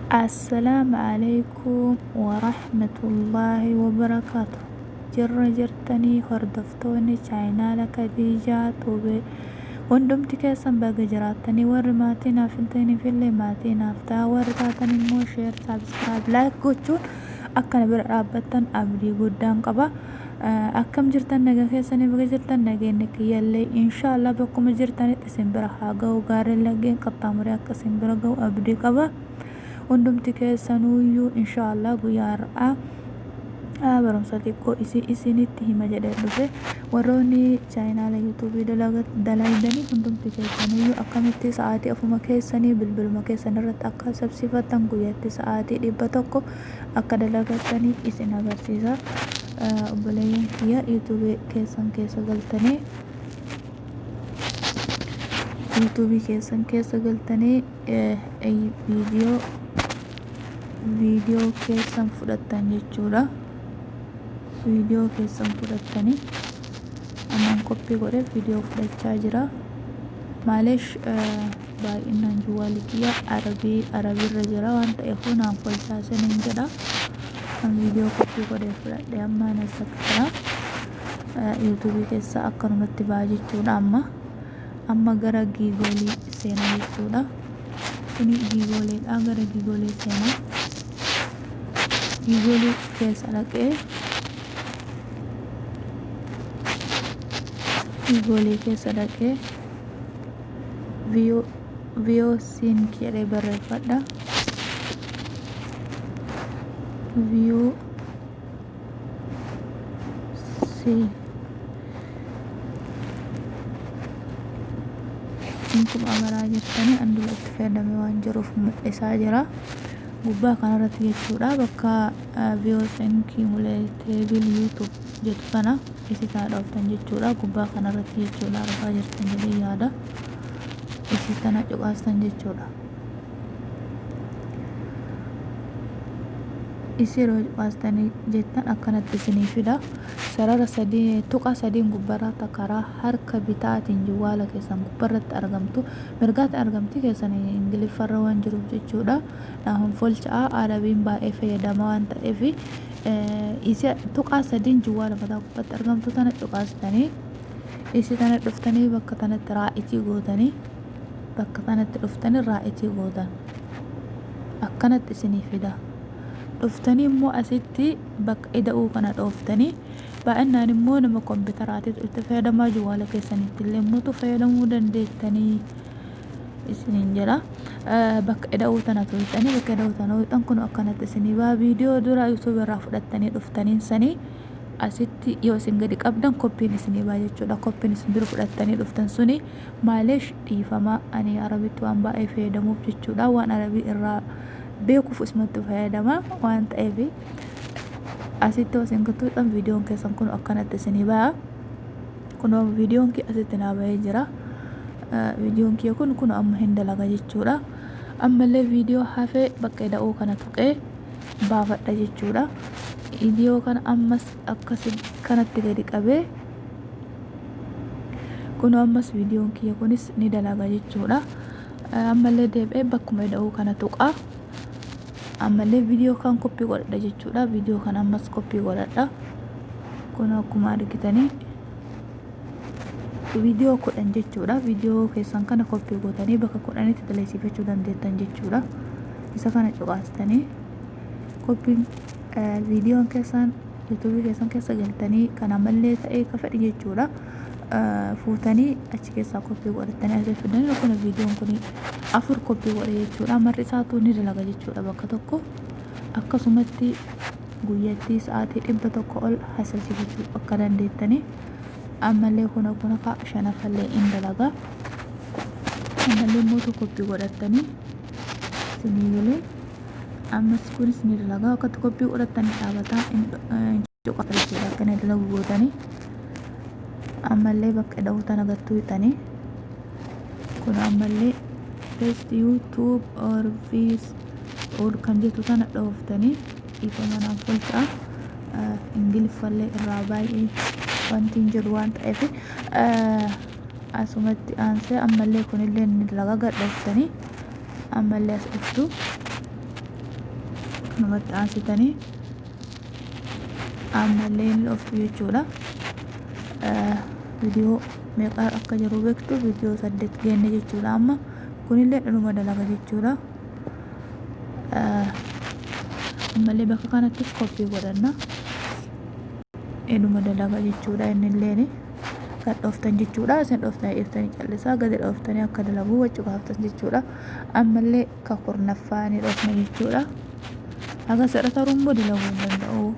السلام عليكم ورحمة الله وبركاته. جرتني هردفتوني شاينا لك ديجا توبي وندمت كيسن باقي جراتني ورماتنا فلتيني في اللي ماتنا فتا ورتاتني مو شير سابسكرايب لايك قوتشون أكنا برابطن أبدي قدام قبا أكم جرتن نجا كيسني باقي جرتن نجا إنك يلي إن شاء الله بكم جرتني تسنبرا حاجة وقاري لقين قطامري أكا سنبرا قو أبدي قبا وندمت كيسنويو إن شاء الله قيار barumsa xiqqoo isinitti hima jedhee dhufe warroonni chaayinaala yuutuubii dalaydanii hundumti keessaniyyuu akkamitti sa'aatii ofuma keessanii bilbiluma keessan irratti akka sabsifatan guyyaatti sa'aatii 100 akka dalagatanii isin agarsiisa. Obboleeyyan kiyya yuutuubii keessan keessa galtanii viidiyoo keessan fudhattan jechuudha. Video keessan fudhattanii ammaan qophii godhe video fudhachaa jira. Maaleesh baay'inaan juwaalikiyya arabiirra jira waan ta'eef naan folchaa saniin jedha. Kan video qophii godhe fudhadhe ammaan as akka yuutuubii keessa akkanumatti ba'a jechuudha. Amma gara giigoolii seenaa jechuudha. Kuni giigooleedha. Gara giigoolee seenaa. Giigoolii keessa dhaqee Giigoolee keessa dhaqee VOC'n jedhee barreeffadha. VOC akkuma amaraa jirtanii andula itti fayyadamee waan jiruuf mul'isaa jira. Gubbaa kanarratti jechuudha bakka VOC'n Cumulative YouTube jedhu kana isitaa dhooftan jechuudha. Gubbaa kanarratti jechuudha argaa jirtan jedhee yaada. Isi kana cuqaastan jechuudha. Isi yeroo cuqaastanii jettan akkanatti isinii fida. Sarara tuqaa sadiin gubbarratti karaa harka bitaatiin juwaala keessan gubbarratti argamtu mirgaatti argamti keessan ingiliffarra waan jiruuf jechuudha. Naafun folcha'a arabiin baay'ee fayyadamaa waan ta'eef isi tuqaa sadiin juwaala mataa gubbatti argamtu tana cuqaastanii isi tana dhuftanii bakka tanatti raa'itii gootanii bakka tanatti dhuftanii raa'itii gootan akkanatti isinii fida. Dhuftanii immoo asitti bakka ida'uu kana dhooftanii baay'inaan immoo nama kompiitaraatiitu itti fayyadamaa juwaala keessanitti illee immoo fayyadamuu dandeettanii isiniin jedha. Bakka ida'uu tana tolchanii bakka ida'uu tana hojjetan kun akkanatti isinii ba'a. Viidiyoo dura yuutuubii irraa fudhattanii dhuftaniin sanii asitti yoo isin gadi qabdan koppiin isinii ba'a jechuudha. Koppiin isin dura fudhattanii dhuftan suni maaleesh dhiifama ani arabitti waan baay'ee fayyadamuuf jechuudha. Waan arabii irraa beekuuf isumatti fayyadama waan ta'eef asitti isin gatuudhaan viidiyoon keessan kun akkanatti isinii ba'a. Kunoo viidiyoon kee asitti naa ba'ee jira. Viidiyoon kee kun amma hin dalaga jechuudha. Ammallee viidiyoo hafee bakka ida'uu kana tuqee baafadha jechuudha. Viidiyoo kana ammas akkasi kanatti gadi qabee kunoo ammas viidiyoon kee kunis ni dalaga jechuudha. Ammallee deebi'ee bakkuma ida'uu kana tuqaa. Ammallee viidiyoo kan koppii godhadha jechuudha. Viidiyoo kan ammas koppii godhadha. Kun akkuma argitanii viidiyoo 10 jechuudha. Viidiyoo keessan kana koppii gootanii bakka 10tti daleessifachuu dandeettan jechuudha. Isa kana cuqaastanii koppiin viidiyoon keessan yuutuubii keessan keessa galtanii kan ammallee ta'ee ka fedhi jechuudha. Fuutanii achi keessaa koppii godhatanii asii fidanii kun viidiyoon kun 4 koppii godhe jechuudha. Marri isaatu ni dalaga jechuudha bakka tokko. Akkasumatti guyyatti sa'aatii 100 ol haasofsiifachuu akka dandeettanii ammallee kun ka shanafallee in dalaga. Ammallee mootu koppii godhatanii isinii galee ammas kunis ni dalaga. Akkatti koppii godhatanii dhaabataa cuqata jechuudha. Akkana dalagu gootanii ammallee bakka ida'uu tana gattuu hixanii kun ammallee paste YouTube or vis or kan jettu tana dhooftanii dhiifama naaf folcha'a. Ingiliffallee irraa baay'ee wanti hin jiru waan ta'eef asumatti aansee ammallee kunillee ni dalaga gadhooftanii ammallee as dhuftu kanumatti aansitanii ammallee ni dhuftu jechuudha. Viidiyoo meeqa akka jiru beektu viidiyoo 8 geenne jechuudha. Amma kunillee dhuma dalaga jechuudha. Ammallee bakka kanattis koppii godhanna. Dhuma dalaga jechuudha innillee kan dhoftan jechuudha. Isin dhoftan ibsanii callisaa gadi dhoftanii akka dalagu waccu kaaftan jechuudha. Ammallee ka kurnaffaa ni dhofna jechuudha. Haga sadhata rumbo dalaguu hin danda'u.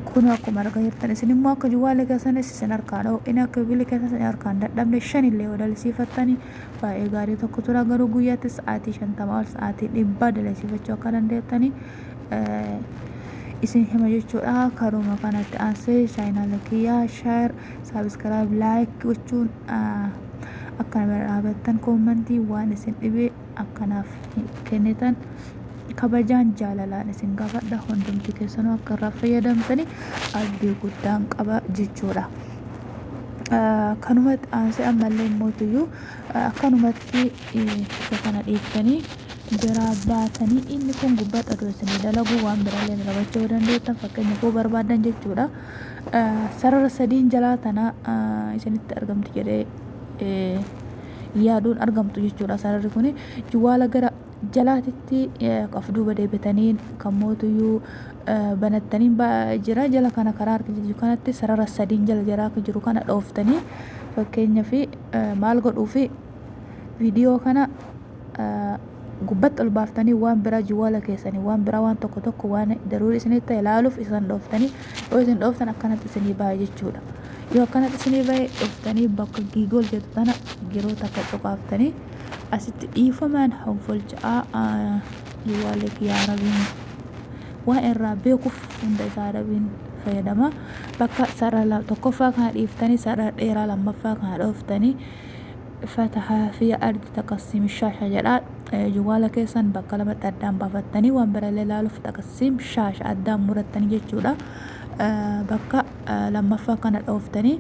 Kun akkuma argaa jirtan isin immoo akka juwaalee keessanis isin harkaan inni akka bilbila keessan isin harkaan dadhabne 5 illee dalisiifattanii baay'ee gaarii tokko tura. Garuu guyyaatti sa'aatii 50 ol sa'aatii 100 dalisiifachuu akka dandeettanii isin hima jechuudha. Karuma kanatti aansee chaanaala kiyyaa share subscribe like gochuun akka nama dhaabattan koomentii waan isin dhibee akkanaaf kennitan kabajaan jaalalaan isin gaafadha. Hundumti keessanuu akka irraa fayyadamtanii abdii guddaan qaba jechuudha. Kanumatti aansee ammallee mootiyyuu akkanumatti isa kana dhiiftanii biraa baatanii inni kun gubbaa xaduu isinii dalaguu waan biraallee dalagachuu dandeettan fakkeenya koo barbaadan jechuudha. Sarara sadiin jalaa tana isinitti argamti jedhee yaaduun argamtu jechuudha. Sararri kun juwaala gara jalaatitti of duuba deebitanii kan mootiyyuu banattaniin jira. Jala kana karaa argisiisu kanatti sarara sadiin jala jaraa akka jiru kana dhooftanii fakkeenyaaf maal godhuu fi viidiyoo kana gubbatti ol baaftanii waan biraa juwaala keessanii waan biraa waan tokko tokko waan daruuri isinitti ta'e ilaaluuf isan dhooftanii yoo isin dhooftan akkanatti isinii bahe jechuudha. Yoo akkanatti isinii bahe dhooftanii bakka giigool jedhu tana yeroo takka cuqaaftanii asitti dhiifamaan hanfolcha'aa juwaalee kiyyaa arabiin waan irraa beekuuf hunda isaa arabiin fayyadama. Bakka sarara tokkoffaa kana dhiiftanii sarara dheeraa lammaffaa kana dhooftanii fatahaa fi ardi taqassiim shaasha jedhaa juwaala keessan bakka lamatti addaan baafattanii waan biraallee ilaaluuf taqassiim shaasha addaan murattanii jechuudha. Bakka lammaffaa kana dhooftanii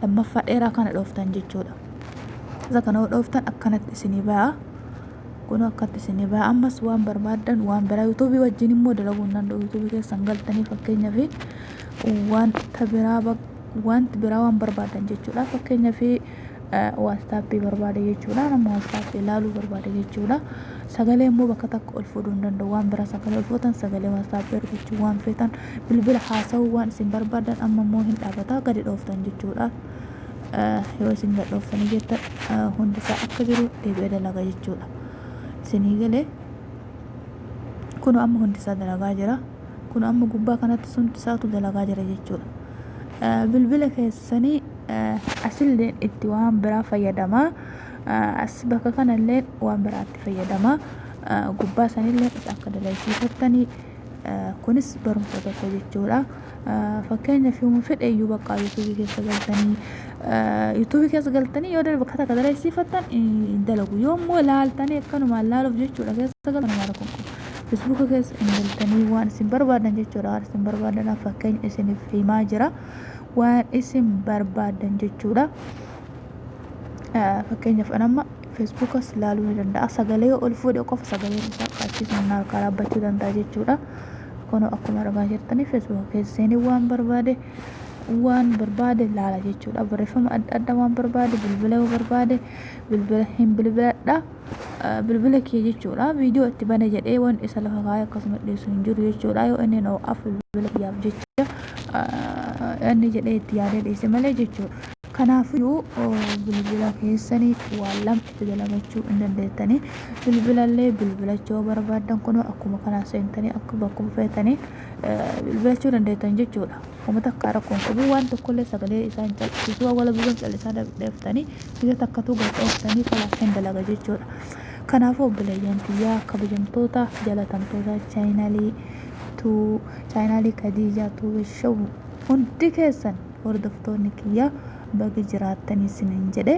lammaffaa dheeraa kana dhooftan jechuudha. Isa kana dhooftan akkanatti isinii ba'a. Kun akkatti isinii ba'a. Ammas waan barbaadan waan biraa yuutuubii wajjin immoo dalaguu hin danda'u. Yuutuubii keessan galtanii fakkeenyaaf wanta biraa waan barbaadan jechuudha. Fakkeenyaaf waatsaappii barbaade jechuudha. Nama waatsaappii ilaaluu barbaade jechuudha. Sagalee immoo bakka takka ol fuudhuu hin danda'u. Waan biraa sagalee ol fuutan sagalee waatsaappii argachuu waan feetan bilbila haasa'uu waan isin barbaadan amma immoo hin dhaabataa gadi dhooftan jechuudha. Yoo isin gadi dhooftanii jettan hundi isaa akka jiru deebi'ee dalaga jechuudha. Isinii galee kun amma hundi isaa dalagaa jira. Kun amma gubbaa kanatti hundi isaatu dalagaa jira jechuudha. Bilbila keessanii asillee itti waan biraa fayyadamaa. As bakka kanallee waan biraatti fayyadamaa. Gubbaa sanillee akka dalagsiifattanii kunis barumsa tokko jechuudha. Fakkeenyaaf yommuu fedhe iyyuu bakka yuutuubii keessa galtanii yoo bakka takka dalagsiifattan dalagu. Yommuu ilaaltanii akkanumaan ilaaluuf jechuudha keessa galtanii kun feesbuuka keessa galtanii waan isin barbaadan jechuudha. Waan isin barbaadan fakkeenya isiniif himaa jira. Waan isin barbaadan jechuudha. Fakkeenyaaf anamma feesbuukas ilaaluu ni danda'a. Sagalee ol fuudhee qofa sagaleen isaa qaachisuun harkaa dhaabbachuu danda'a jechuudha. Kun akkuma argaa jirtanii feesbuuka keessanii waan barbaade ilaala jechuudha. Barreeffama adda addaa waan barbaade bilbila yoo barbaade bilbila hin bilbiladha. Bilbila kee jechuudha. Viidiyoo itti bane jedhee waan isa lafa kaa'ee akkasuma dhiyeessu hin jiru jechuudha. Yoo inni na'uuf bilbila kiyyaaf jecha inni jedhee itti yaadee dhiyeesse malee jechuudha. Kanaafuu bilbila keessanii waan lama itti dalagachuu hin dandeettanii. Bilbilallee bilbilachuu barbaadan kun akkuma kanaa seentanii akka bakkuma feetanii bilbilachuu dandeettan jechuudha. Uummata akka rakkoon qabu waan tokkollee sagalee isaa hin calqisiisuu wala biroon callisaa dheeftanii biyya takkatu gadhooftanii kalaaseen dalaga jechuudha. Kanaafuu obboleeyyan kiyyaa kabajamtoota jalatamtoota chaayinaalii Khadiijaa Tuubeshaw hundi keessan hordoftoonni kiyyaa baga jiraattanii isiniin jedhe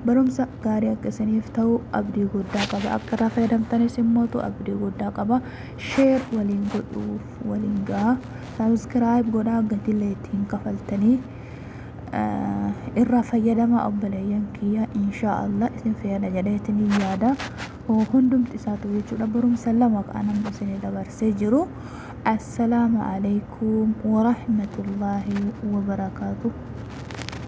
barumsa gaarii akka isiniif ta'u abdii guddaa qaba. Akka irraa fayyadamtanis immootu abdii guddaa qaba. Sheer waliin godhuuf waliin gahaa. Saabskiraayib godhaa gatiillee ittiin kafaltanii irraa fayyadamaa obboleeyyan kiyya inshaa Allah isin fayyada jedheetin yaada hundumti isaatu jechuudha barumsa lama kaanan isin dabarsee jiru assalaamu alaykum wa rahmatullaahi wa barakaatuh